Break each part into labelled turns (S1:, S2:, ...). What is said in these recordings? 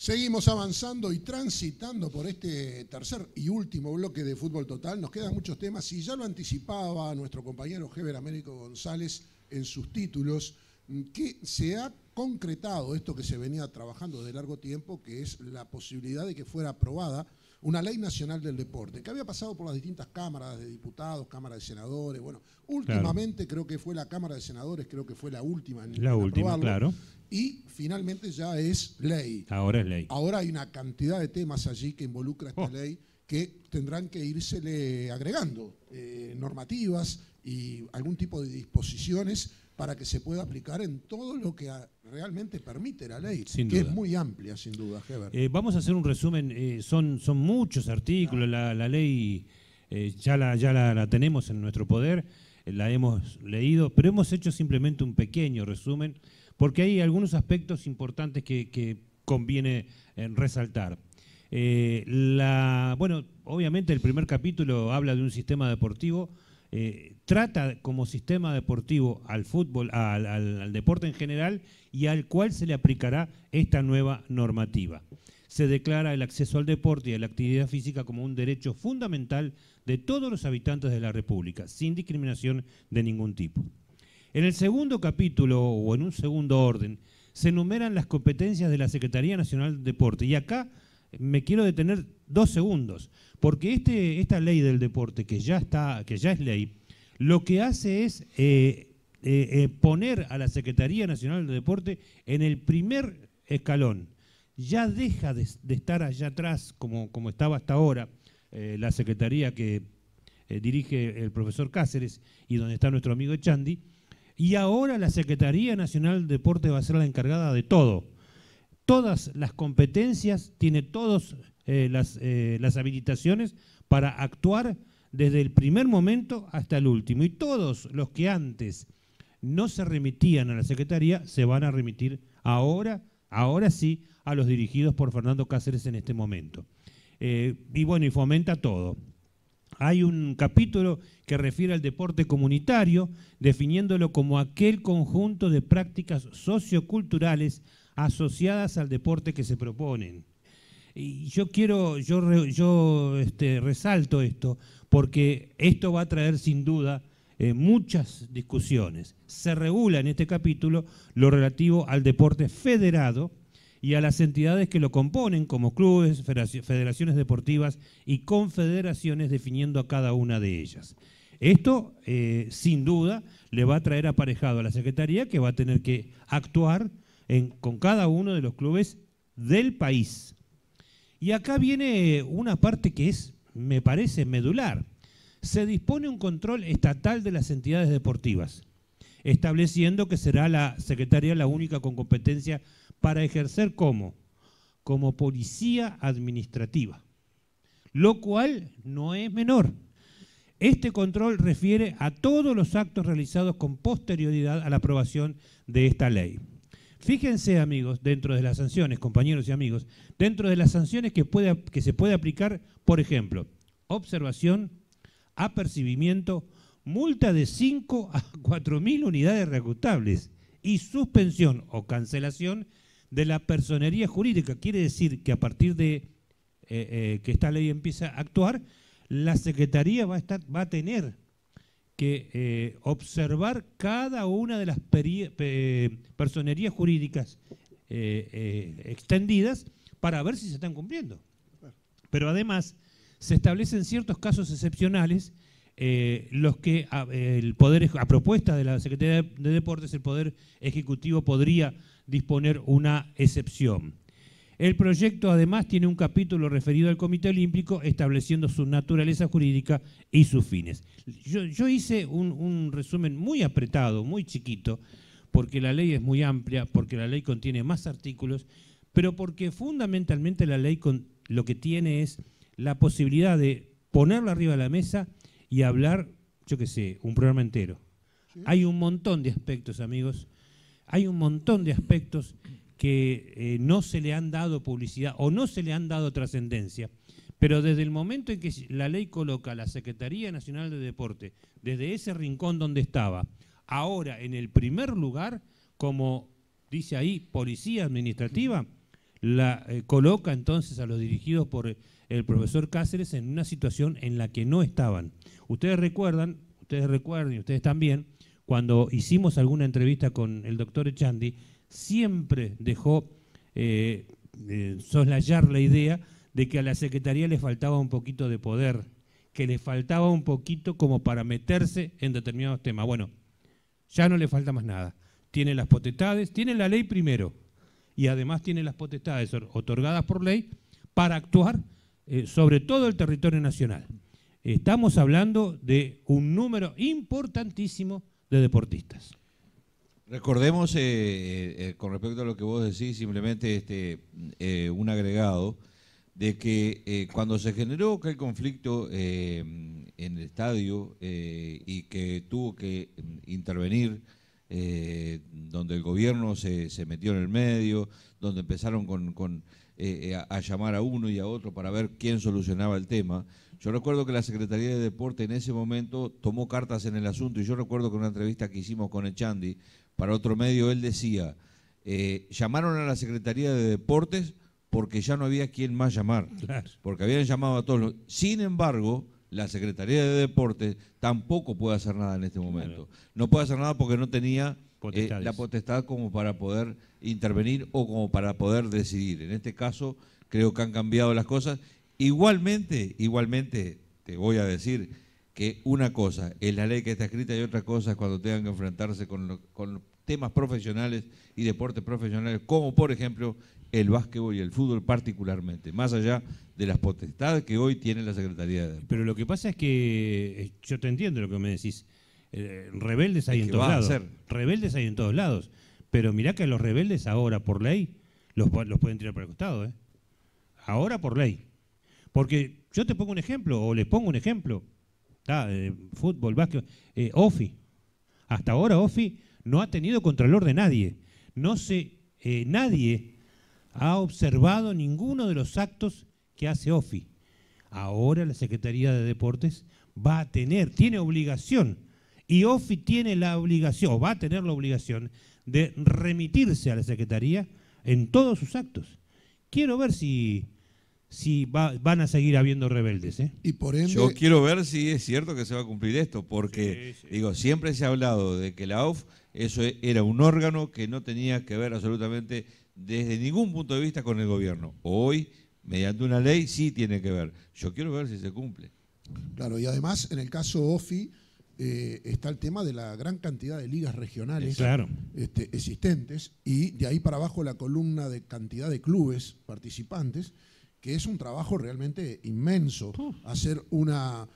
S1: Seguimos avanzando y transitando por este tercer y último bloque de Fútbol Total. Nos quedan muchos temas y ya lo anticipaba nuestro compañero Heber Américo González en sus títulos, que se ha concretado esto que se venía trabajando de largo tiempo, que es la posibilidad de que fuera aprobada una ley nacional del deporte, que había pasado por las distintas cámaras de diputados, cámaras de senadores. Bueno, últimamente creo que fue la Cámara de Senadores, creo que fue la última en aprobarlo,
S2: claro.
S1: Y finalmente ya es ley.
S2: Ahora es ley.
S1: Ahora hay una cantidad de temas allí que involucra esta ley que tendrán que írsele agregando normativas y algún tipo de disposiciones para que se pueda aplicar en todo lo que realmente permite la ley, que es muy amplia, sin duda, Heber.
S2: Vamos a hacer un resumen. Son muchos artículos. La ley ya la tenemos en nuestro poder, la hemos leído, pero hemos hecho simplemente un pequeño resumen, porque hay algunos aspectos importantes que conviene resaltar. Bueno, obviamente el primer capítulo habla de un sistema deportivo. Trata como sistema deportivo al fútbol, al deporte en general, y al cual se le aplicará esta nueva normativa. Se declara el acceso al deporte y a la actividad física como un derecho fundamental de todos los habitantes de la República, sin discriminación de ningún tipo. En el segundo capítulo, o en un segundo orden, se enumeran las competencias de la Secretaría Nacional del Deporte, y acá me quiero detener 2 segundos, porque esta ley del deporte, que ya es ley, lo que hace es poner a la Secretaría Nacional del Deporte en el primer escalón. Ya deja de estar allá atrás, como estaba hasta ahora, la Secretaría que dirige el profesor Cáceres y donde está nuestro amigo Echandi, y ahora la Secretaría Nacional del Deporte va a ser la encargada de todo. Todas las competencias, tiene todas las habilitaciones para actuar desde el primer momento hasta el último. Y todos los que antes no se remitían a la Secretaría se van a remitir ahora sí, a los dirigidos por Fernando Cáceres en este momento. Y bueno, y fomenta todo. Hay un capítulo que refiere al deporte comunitario, definiéndolo como aquel conjunto de prácticas socioculturales asociadas al deporte que se proponen. Y yo resalto esto, porque esto va a traer sin duda muchas discusiones. Se regula en este capítulo lo relativo al deporte federado y a las entidades que lo componen, como clubes, federaciones deportivas y confederaciones, definiendo a cada una de ellas. Esto, sin duda, le va a traer aparejado a la Secretaría, que va a tener que actuar con cada uno de los clubes del país. Y acá viene una parte que me parece medular. Se dispone un control estatal de las entidades deportivas, estableciendo que será la Secretaría la única con competencia para ejercer como policía administrativa, lo cual no es menor. Este control refiere a todos los actos realizados con posterioridad a la aprobación de esta ley. Fíjense, amigos, dentro de las sanciones, compañeros y amigos, dentro de las sanciones que se puede aplicar, por ejemplo, observación, apercibimiento, multa de 5 a 4.000 unidades reajustables y suspensión o cancelación de la personería jurídica. Quiere decir que a partir de que esta ley empieza a actuar, la Secretaría va a tener que observar cada una de las personerías jurídicas extendidas para ver si se están cumpliendo. Pero además se establecen ciertos casos excepcionales, los que el Poder, a propuesta de la Secretaría de Deportes, el Poder Ejecutivo podría disponer una excepción. El proyecto además tiene un capítulo referido al Comité Olímpico, estableciendo su naturaleza jurídica y sus fines. Yo hice un resumen muy apretado, muy chiquito, porque la ley es muy amplia, porque la ley contiene más artículos, pero porque fundamentalmente la ley lo que tiene es la posibilidad de ponerlo arriba de la mesa y hablar, yo qué sé, un programa entero. ¿Sí? Hay un montón de aspectos, amigos, hay un montón de aspectos que no se le han dado publicidad o no se le han dado trascendencia, pero desde el momento en que la ley coloca a la Secretaría Nacional de Deporte, desde ese rincón donde estaba, ahora en el primer lugar, como dice ahí, policía administrativa, coloca entonces a los dirigidos por el profesor Cáceres en una situación en la que no estaban. Ustedes recuerdan, y ustedes también, cuando hicimos alguna entrevista con el doctor Echandi, siempre dejó soslayar la idea de que a la Secretaría le faltaba un poquito de poder, que le faltaba un poquito como para meterse en determinados temas. Bueno, ya no le falta más nada. Tiene las potestades, tiene la ley primero, y además tiene las potestades otorgadas por ley para actuar sobre todo el territorio nacional. Estamos hablando de un número importantísimo de deportistas.
S3: Recordemos, con respecto a lo que vos decís, simplemente un agregado, de que cuando se generó aquel conflicto en el estadio y que tuvo que intervenir, donde el gobierno se metió en el medio, donde empezaron a llamar a uno y a otro para ver quién solucionaba el tema. Yo recuerdo que la Secretaría de Deporte en ese momento tomó cartas en el asunto, y yo recuerdo que en una entrevista que hicimos con Echandi para otro medio, él decía, llamaron a la Secretaría de Deportes porque ya no había quien más llamar, claro, porque habían llamado a todos. Sin embargo, la Secretaría de Deportes tampoco puede hacer nada en este momento. Claro. No puede hacer nada porque no tenía la potestad como para poder intervenir o como para poder decidir. En este caso, creo que han cambiado las cosas. Igualmente, te voy a decir que una cosa es la ley que está escrita y otra cosa es cuando tengan que enfrentarse con temas profesionales y deportes profesionales, como por ejemplo el básquetbol y el fútbol particularmente, más allá de las potestades que hoy tiene la Secretaría de Deportes.
S2: Pero lo que pasa es que, yo te entiendo lo que me decís, rebeldes hay en todos lados. Rebeldes hay en todos lados, pero mirá que los rebeldes ahora por ley los pueden tirar por el costado, ¿eh? Ahora por ley. Porque yo te pongo un ejemplo, o les pongo un ejemplo, fútbol, básquet, OFI. Hasta ahora OFI no ha tenido contralor de nadie. Nadie ha observado ninguno de los actos que hace OFI. Ahora la Secretaría de Deportes tiene obligación, y OFI tiene la obligación, o va a tener la obligación, de remitirse a la Secretaría en todos sus actos. Quiero ver si van a seguir habiendo rebeldes, ¿eh?
S1: Y por ende,
S3: yo quiero ver si es cierto que se va a cumplir esto, porque digo, siempre se ha hablado de que la AUF eso era un órgano que no tenía que ver absolutamente desde ningún punto de vista con el gobierno. Hoy, mediante una ley, sí tiene que ver. Yo quiero ver si se cumple.
S1: Claro, y además en el caso OFI está el tema de la gran cantidad de ligas regionales existentes, y de ahí para abajo la columna de cantidad de clubes participantes, que es un trabajo realmente inmenso, hacer una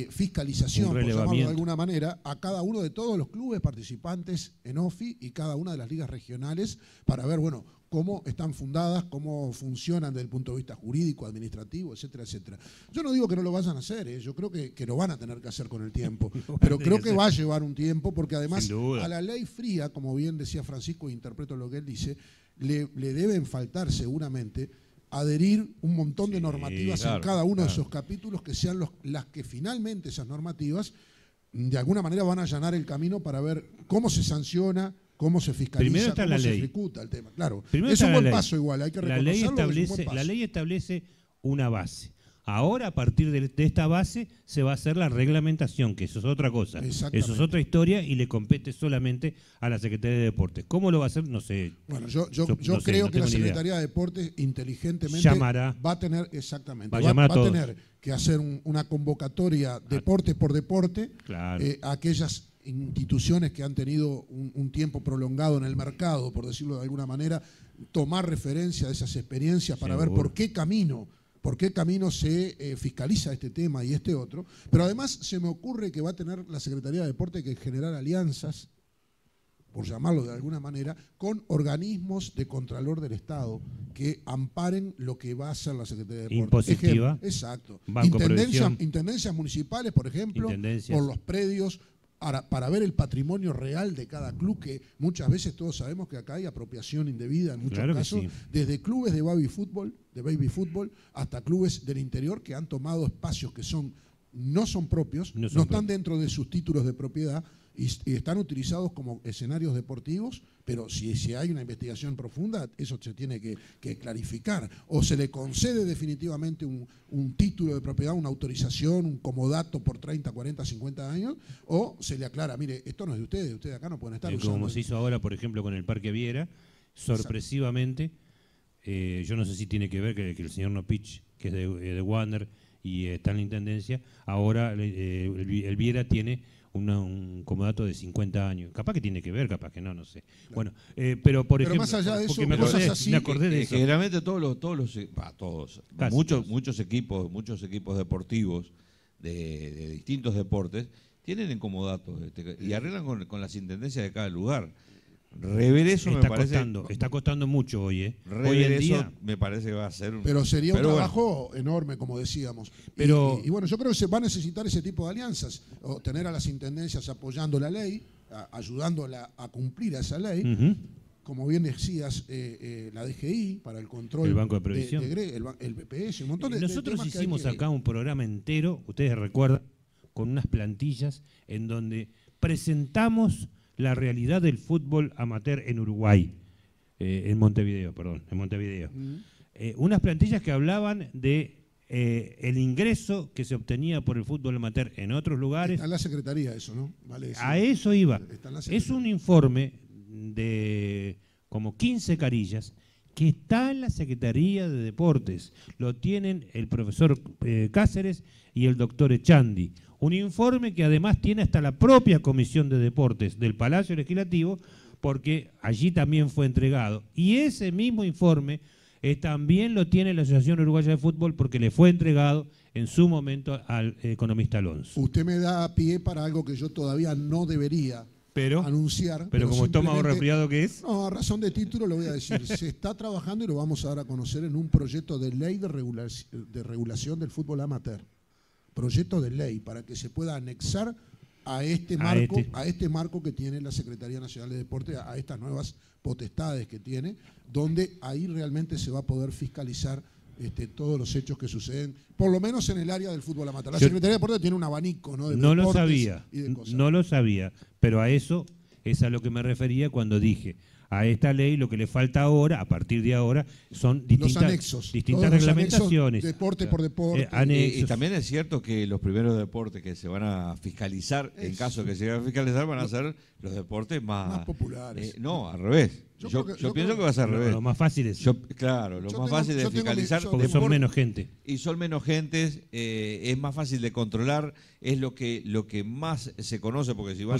S1: fiscalización, por llamarlo de alguna manera, a cada uno de todos los clubes participantes en OFI y cada una de las ligas regionales para ver, bueno, cómo están fundadas, cómo funcionan desde el punto de vista jurídico, administrativo, etcétera, etcétera. Yo no digo que no lo vayan a hacer, yo creo que lo van a tener que hacer con el tiempo, pero creo que va a llevar un tiempo, porque además a la ley fría, como bien decía Francisco, e interpreto lo que él dice, le deben faltar seguramente adherir un montón de normativas en cada uno de esos capítulos, que sean las que finalmente esas normativas de alguna manera van a allanar el camino para ver cómo se sanciona, cómo se fiscaliza, cómo se ejecuta el tema. Claro, es un buen paso igual, hay que reconocerlo.
S2: La ley establece una base. Ahora, a partir de esta base, se va a hacer la reglamentación, que eso es otra cosa. Eso es otra historia y le compete solamente a la Secretaría de Deportes. ¿Cómo lo va a hacer? No sé.
S1: Bueno, yo creo que la Secretaría de Deportes inteligentemente va a tener, va a tener que hacer una convocatoria deporte por deporte, a aquellas instituciones que han tenido un tiempo prolongado en el mercado, por decirlo de alguna manera, tomar referencia de esas experiencias para ver por qué camino se fiscaliza este tema y este otro. Pero además se me ocurre que va a tener la Secretaría de Deporte que generar alianzas, por llamarlo de alguna manera, con organismos de contralor del Estado que amparen lo que va a hacer la Secretaría de Deporte.
S2: Impositiva.
S1: Exacto.
S2: Banco
S1: Intendencias municipales, por ejemplo, por los predios, para ver el patrimonio real de cada club, que muchas veces todos sabemos que acá hay apropiación indebida en muchos casos, desde clubes de baby fútbol hasta clubes del interior que han tomado espacios que no son propios, no están dentro de sus títulos de propiedad, y están utilizados como escenarios deportivos, pero si hay una investigación profunda, eso se tiene que clarificar. O se le concede definitivamente un título de propiedad, una autorización, un comodato por 30, 40, 50 años, o se le aclara, mire, esto no es de ustedes acá no pueden estar usando.
S2: Como se hizo ahora, por ejemplo, con el Parque Viera, sorpresivamente, yo no sé si tiene que ver que el señor Nopich, que es de Wander y está en la Intendencia, ahora el Viera tiene un comodato de 50 años. Capaz que tiene que ver, capaz que no, no sé. Claro. Bueno, pero por ejemplo,
S1: más allá de eso,
S2: me acordé de eso.
S3: Generalmente muchos equipos deportivos de distintos deportes tienen en comodato y arreglan con las intendencias de cada lugar. Rever eso me parece...
S2: Está costando mucho hoy,
S3: Hoy en día me parece que va a ser...
S1: Pero sería un trabajo enorme, como decíamos. Y bueno, yo creo que se va a necesitar ese tipo de alianzas, o tener a las intendencias apoyando la ley, ayudándola a cumplir esa ley. Como bien decías, la DGI para el control,
S2: el Banco de Previsión,
S1: el BPS, un montón de
S2: nosotros hicimos acá un programa entero, ustedes recuerdan, con unas plantillas en donde presentamos la realidad del fútbol amateur en Uruguay, en Montevideo. Unas plantillas que hablaban de el ingreso que se obtenía por el fútbol amateur en otros lugares.
S1: Está en la Secretaría eso, ¿no? Vale,
S2: a eso iba. Es un informe de como 15 carillas que está en la Secretaría de Deportes. Lo tienen el profesor Cáceres y el doctor Echandi. Un informe que además tiene hasta la propia Comisión de Deportes del Palacio Legislativo, porque allí también fue entregado. Y ese mismo informe también lo tiene la Asociación Uruguaya de Fútbol, porque le fue entregado en su momento al economista Alonso.
S1: Usted me da pie para algo que yo todavía no debería anunciar.
S2: Pero como estómago resfriado que es.
S1: No, a razón de título lo voy a decir. Se está trabajando y lo vamos a dar a conocer en un proyecto de ley de regulación del fútbol amateur. Proyecto de ley para que se pueda anexar a este marco que tiene la Secretaría Nacional de Deporte, a estas nuevas potestades que tiene, donde ahí realmente se va a poder fiscalizar todos los hechos que suceden, por lo menos en el área del fútbol amateur. La Secretaría de Deporte tiene un abanico, ¿no? De
S2: no lo sabía, no lo sabía, pero a eso es a lo que me refería cuando dije. A esta ley lo que le falta ahora, a partir de ahora, son distintas reglamentaciones.
S1: Deporte por deporte.
S3: Y también es cierto que los primeros deportes que se van a fiscalizar, en caso de que se vayan a fiscalizar, van a ser los deportes más
S1: populares.
S3: No, al revés. Yo pienso que va a ser al revés.
S2: Lo más fácil es.
S3: Claro, lo más fácil de fiscalizar.
S2: Porque son menos gente.
S3: Y son menos gentes, es más fácil de controlar, es lo que más se conoce, porque si van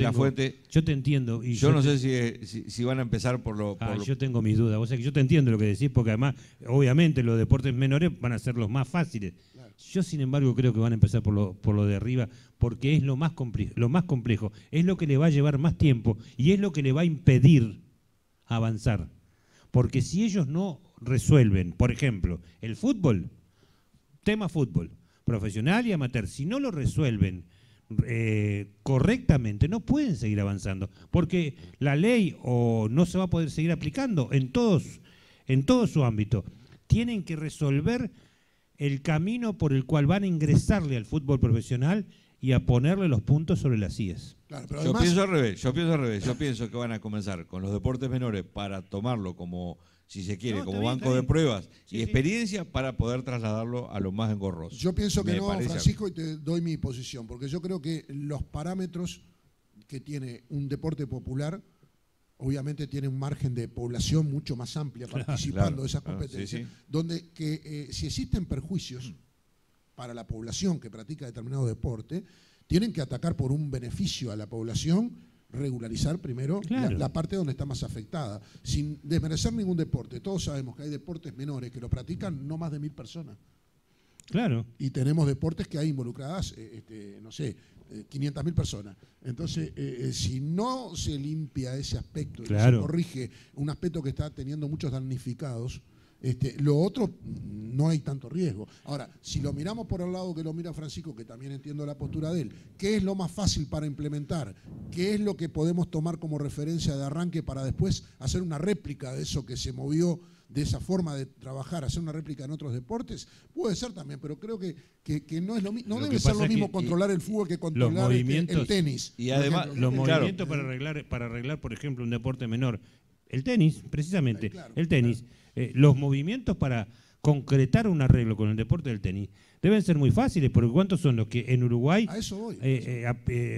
S3: la fuente...
S2: Yo te entiendo. Y
S3: yo no sé si van a empezar por lo...
S2: Yo tengo mis dudas. O sea que yo te entiendo lo que decís, porque además, obviamente, los deportes menores van a ser los más fáciles. Claro. Yo, sin embargo, creo que van a empezar por lo de arriba, porque es lo más complejo, es lo que le va a llevar más tiempo y es lo que le va a impedir avanzar. Porque si ellos no resuelven, por ejemplo, el fútbol, tema fútbol, profesional y amateur, si no lo resuelven correctamente, no pueden seguir avanzando, porque la ley no se va a poder seguir aplicando en todo su ámbito. Tienen que resolver el camino por el cual van a ingresarle al fútbol profesional y a ponerle los puntos sobre las IES.
S1: Claro, pero
S3: además, yo pienso al revés. Yo pienso que van a comenzar con los deportes menores para tomarlo como, si se quiere, como banco de pruebas y experiencia para poder trasladarlo a lo más engorroso.
S1: Yo pienso que no, Francisco, y te doy mi posición, porque yo creo que los parámetros que tiene un deporte popular, obviamente tiene un margen de población mucho más amplia participando de esas competencias, donde si existen perjuicios para la población que practica determinado deporte, tienen que atacar por un beneficio a la población, regularizar primero la parte donde está más afectada, sin desmerecer ningún deporte. Todos sabemos que hay deportes menores que lo practican no más de 1000 personas.
S2: Claro.
S1: Y tenemos deportes que hay involucradas, 500.000 personas. Entonces, si no se limpia ese aspecto, y se corrige un aspecto que está teniendo muchos damnificados, Lo otro, no hay tanto riesgo. Ahora, si lo miramos por el lado que lo mira Francisco, que también entiendo la postura de él, ¿qué es lo más fácil para implementar? ¿Qué es lo que podemos tomar como referencia de arranque para después hacer una réplica de eso que se movió, de esa forma de trabajar, hacer una réplica en otros deportes? Puede ser también, pero creo que no es lo mismo. No debe ser lo mismo controlar el fútbol que controlar el tenis.
S2: Y además, los movimientos para arreglar, por ejemplo, un deporte menor. El tenis, precisamente,
S1: claro,
S2: el tenis. Los movimientos para concretar un arreglo con el deporte del tenis deben ser muy fáciles, porque ¿cuántos son los que en Uruguay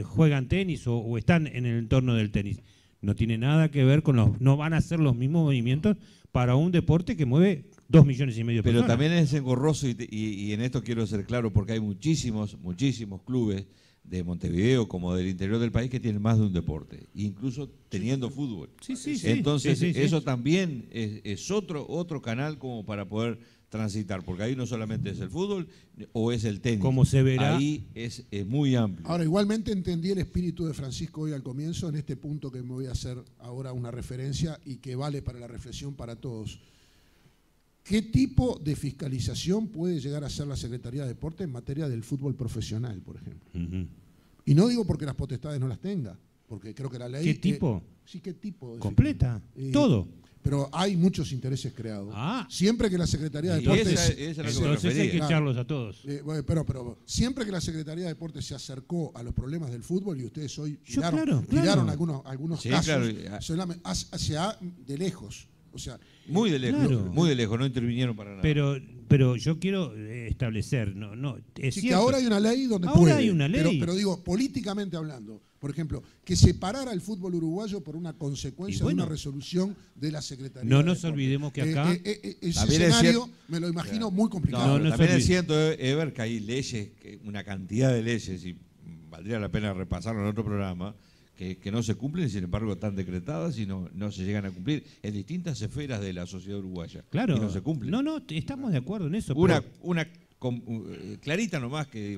S2: juegan tenis o están en el entorno del tenis? No tiene nada que ver con no van a hacer los mismos movimientos para un deporte que mueve 2,5 millones de personas.
S3: Pero también es engorroso y en esto quiero ser claro, porque hay muchísimos clubes de Montevideo como del interior del país que tienen más de un deporte, incluso teniendo fútbol. Entonces eso también es otro canal como para poder transitar, porque ahí no solamente es el fútbol o es el tenis.
S2: Como se verá.
S3: Ahí es muy amplio.
S1: Ahora, igualmente entendí el espíritu de Francisco hoy al comienzo, en este punto que me voy a hacer ahora una referencia y que vale para la reflexión para todos. ¿Qué tipo de fiscalización puede llegar a hacer la Secretaría de Deporte en materia del fútbol profesional, por ejemplo? Y no digo porque las potestades no las tenga, porque creo que la ley...
S2: ¿Qué tipo?
S1: Sí, ¿qué tipo?
S2: Completa, todo.
S1: Pero hay muchos intereses creados. Siempre que la Secretaría de Deportes...
S2: Entonces hay que echarlos a todos.
S1: Pero siempre que la Secretaría de Deportes se acercó a los problemas del fútbol, y ustedes hoy tiraron algunos casos, de lejos. O sea,
S3: muy de lejos, no intervinieron para nada.
S2: Pero yo quiero establecer, es
S1: que ahora hay una ley donde
S2: ahora hay una ley.
S1: Pero digo, políticamente hablando, por ejemplo, que se parara el fútbol uruguayo por una consecuencia de una resolución de la Secretaría.
S2: No nos olvidemos que acá...
S1: ese escenario me lo imagino muy complicado.
S3: También es cierto, Ever, que hay leyes, una cantidad de leyes, y valdría la pena repasarlo en otro programa, que no se cumplen y sin embargo están decretadas y no se llegan a cumplir en distintas esferas de la sociedad uruguaya.
S2: Claro.
S3: Y no se cumplen.
S2: No, estamos de acuerdo en eso.
S3: Una clarita nomás que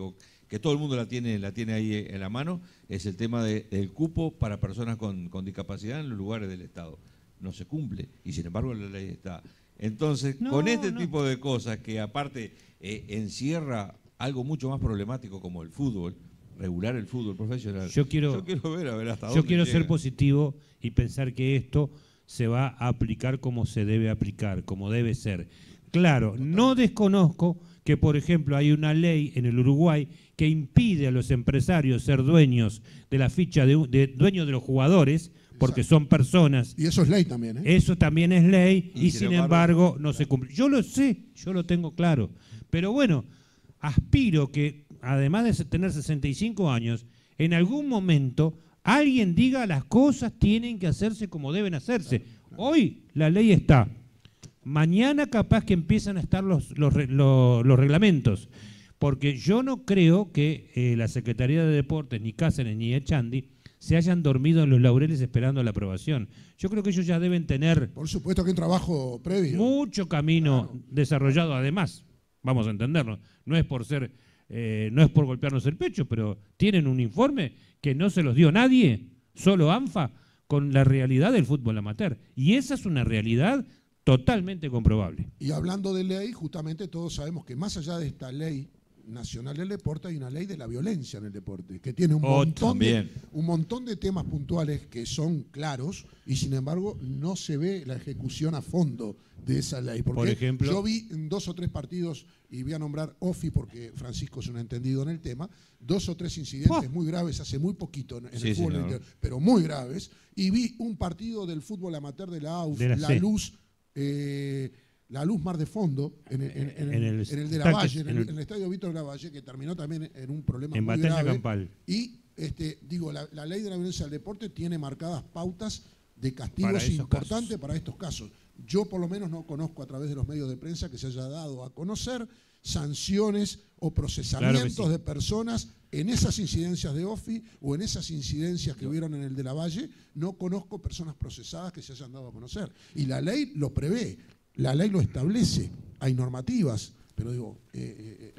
S3: todo el mundo la tiene ahí en la mano, es el tema del cupo para personas con discapacidad en los lugares del Estado. No se cumple y sin embargo la ley está. Entonces, con este tipo de cosas que aparte encierra algo mucho más problemático como el fútbol, regular el fútbol profesional.
S2: Yo quiero
S3: ver hasta dónde
S2: quiero
S3: llega.
S2: ser positivo y pensar que esto se va a aplicar como se debe aplicar, como debe ser. Claro, no desconozco que, por ejemplo, hay una ley en el Uruguay que impide a los empresarios ser dueños de la ficha dueños de los jugadores, porque son personas.
S1: Y eso es ley también, ¿eh?
S2: Eso también es ley y sin embargo no se cumple. Yo lo sé, yo lo tengo claro. Pero bueno, aspiro que, además de tener 65 años, en algún momento alguien diga las cosas tienen que hacerse como deben hacerse. Hoy la ley está. Mañana capaz que empiezan a estar los reglamentos. Porque yo no creo que la Secretaría de Deportes, ni Cáceres, ni Echandi, se hayan dormido en los laureles esperando la aprobación. Yo creo que ellos ya deben tener...
S1: Por supuesto que hay un trabajo previo.
S2: Mucho camino desarrollado además. Vamos a entenderlo. No es por ser... no es por golpearnos el pecho, pero tienen un informe que no se los dio nadie, solo ANFA, con la realidad del fútbol amateur. Y esa es una realidad totalmente comprobable.
S1: Y hablando de ley, justamente todos sabemos que más allá de esta ley nacional del deporte, hay una ley de la violencia en el deporte, que tiene un montón de temas puntuales que son claros y sin embargo no se ve la ejecución a fondo de esa ley. Porque
S2: por ejemplo,
S1: yo vi en 2 o 3 partidos, y voy a nombrar OFI porque Francisco es un entendido en el tema, 2 o 3 incidentes muy graves hace muy poquito en el fútbol interior, pero muy graves, y vi un partido del fútbol amateur de la AUF, La Luz Mar de Fondo, en el de la Valle, en el estadio Víctor de la Valle, que terminó también en un problema muy grave.
S2: Campal.
S1: Y la ley de la violencia del deporte tiene marcadas pautas de castigos importantes para estos casos. Yo por lo menos no conozco a través de los medios de prensa que se haya dado a conocer sanciones o procesamientos de personas en esas incidencias de OFI o en esas incidencias que hubieron en el de la Valle. No conozco personas procesadas que se hayan dado a conocer. Y la ley lo prevé. La ley lo establece, hay normativas, pero digo,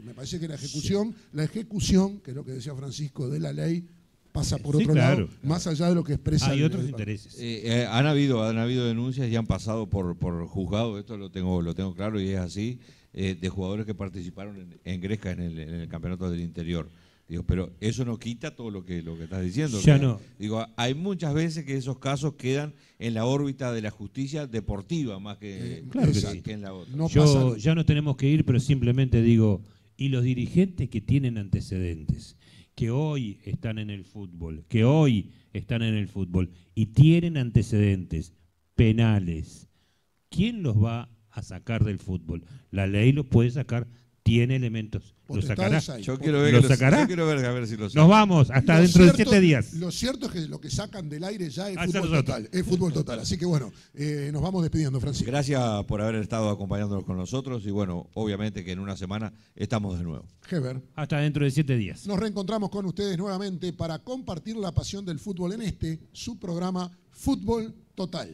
S1: me parece que la ejecución, que es lo que decía Francisco, de la ley, pasa por
S2: Sí,
S1: otro
S2: claro,
S1: lado, más allá de lo que expresa.
S2: Hay
S1: el-
S2: otros
S1: el-
S2: intereses.
S3: Han habido denuncias y han pasado por juzgado, esto lo tengo claro y es así, de jugadores que participaron en Gresca en el campeonato del interior. Digo, pero eso no quita todo lo que estás diciendo.
S2: Ya no.
S3: Digo, hay muchas veces que esos casos quedan en la órbita de la justicia deportiva más
S2: Claro que sí.
S3: que en la otra.
S1: No pasa-
S2: Ya no tenemos que ir, pero simplemente digo, y los dirigentes que tienen antecedentes, que hoy están en el fútbol, y tienen antecedentes penales, ¿quién los va a sacar del fútbol? La ley los puede sacar, tiene elementos, lo sacará.
S1: Potestades hay.
S3: Yo quiero ver,
S2: ¿Lo
S3: que
S2: sacará?
S3: yo quiero ver a ver si lo
S2: Nos
S3: saca.
S2: vamos, hasta
S1: Lo
S2: dentro de
S1: cierto-
S2: 7 días.
S1: Lo cierto es que lo que sacan del aire ya es
S2: Ah,
S1: fútbol
S2: nosotros.
S1: total. Es fútbol total. Así que bueno, nos vamos despidiendo, Francisco.
S3: Gracias por haber estado acompañándonos con nosotros y bueno, obviamente que en una semana estamos de nuevo.
S1: Heber.
S2: Hasta dentro de 7 días.
S1: Nos reencontramos con ustedes nuevamente para compartir la pasión del fútbol en su programa Fútbol Total.